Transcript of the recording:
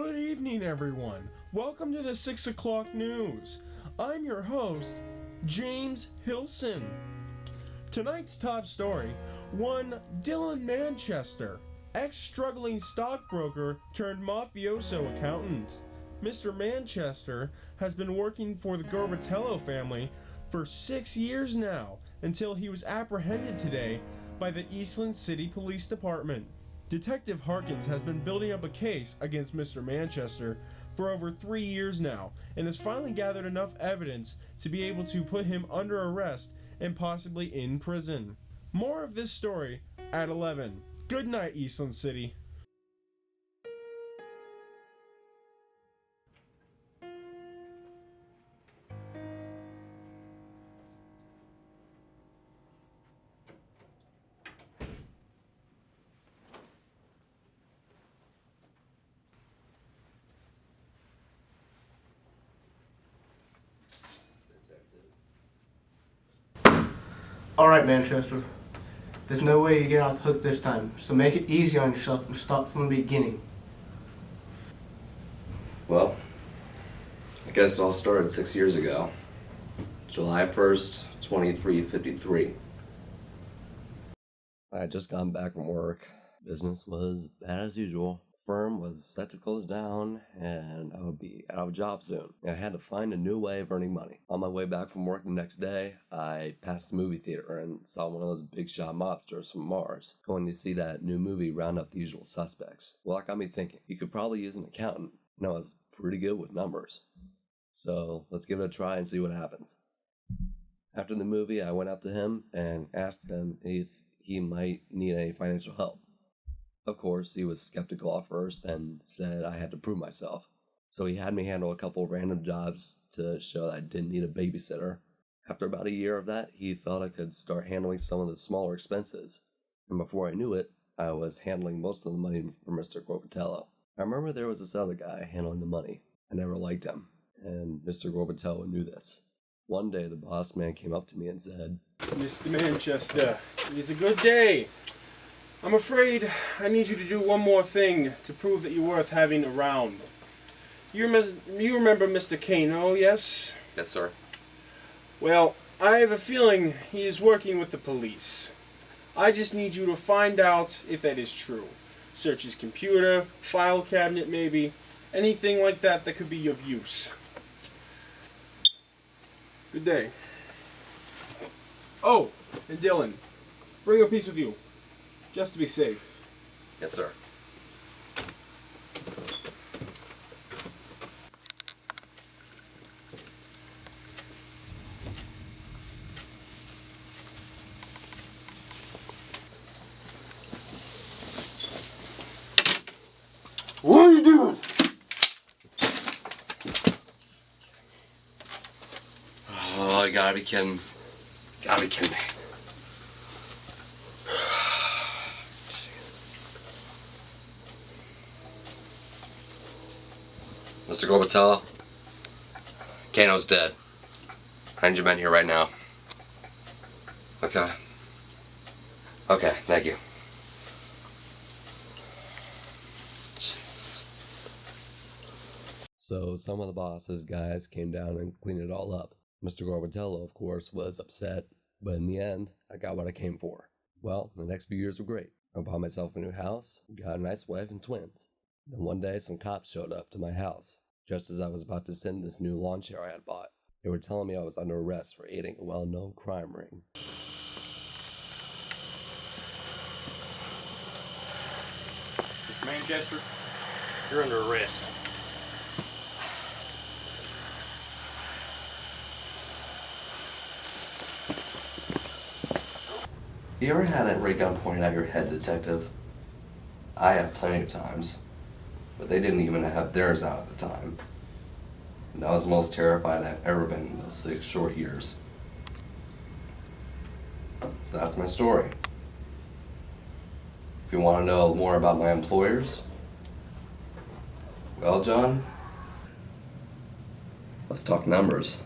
Good evening, everyone. Welcome to the 6 o'clock news. I'm your host, James Hilson. Tonight's top story, one Dylan Manchester, ex-struggling stockbroker turned mafioso accountant. Mr. Manchester has been working for the Gorbatello family for 6 years now, until he was apprehended today by the Eastland City Police Department. Detective Harkins has been building up a case against Mr. Manchester for over 3 years now, and has finally gathered enough evidence to be able to put him under arrest and possibly in prison. More of this story at 11. Good night, Eastland City. Alright, Manchester. There's no way you get off the hook this time, so make it easy on yourself and start from the beginning. Well, I guess it all started 6 years ago. July 1st, 2353. I had just gotten back from work. Business was bad as usual. Firm was set to close down, and I would be out of a job soon. I had to find a new way of earning money. On my way back from work the next day, I passed the movie theater and saw one of those big shot mobsters from Mars going to see that new movie Round Up the Usual Suspects. Well, that got me thinking, you could probably use an accountant, and I was pretty good with numbers. So let's give it a try and see what happens. After the movie, I went up to him and asked him if he might need any financial help. Of course, he was skeptical at first and said I had to prove myself. So he had me handle a couple random jobs to show that I didn't need a babysitter. After about a year of that, he felt I could start handling some of the smaller expenses. And before I knew it, I was handling most of the money for Mr. Gorbatello. I remember there was this other guy handling the money. I never liked him, and Mr. Gorbatello knew this. One day, the boss man came up to me and said, Mr. Manchester, it is a good day. I'm afraid I need you to do one more thing to prove that you're worth having around. You remember Mr. Kano, yes? "Yes, sir." Well, I have a feeling he is working with the police. I just need you to find out if that is true. Search his computer, file cabinet maybe, anything like that that could be of use. Good day. Oh, and Dylan, bring a piece with you. Just to be safe. "Yes, sir." What are you doing? Oh, you gotta be kidding. Gotta be kidding me. Mr. Gorbatello, Kano's dead. I need your men here right now. Okay. Okay, thank you. So some of the boss's guys came down and cleaned it all up. Mr. Gorbatello, of course, was upset, but in the end, I got what I came for. Well, the next few years were great. I bought myself a new house, got a nice wife and twins. Then one day, some cops showed up to my house, just as I was about to send this new lawn chair I had bought. They were telling me I was under arrest for aiding a well-known crime ring. Mr. Manchester, you're under arrest. You ever had a ray gun pointed at your head, detective? I have plenty of times, but they didn't even have theirs out at the time. And I was the most terrified I've ever been in those 6 short years. So that's my story. If you want to know more about my employers, well, John, let's talk numbers.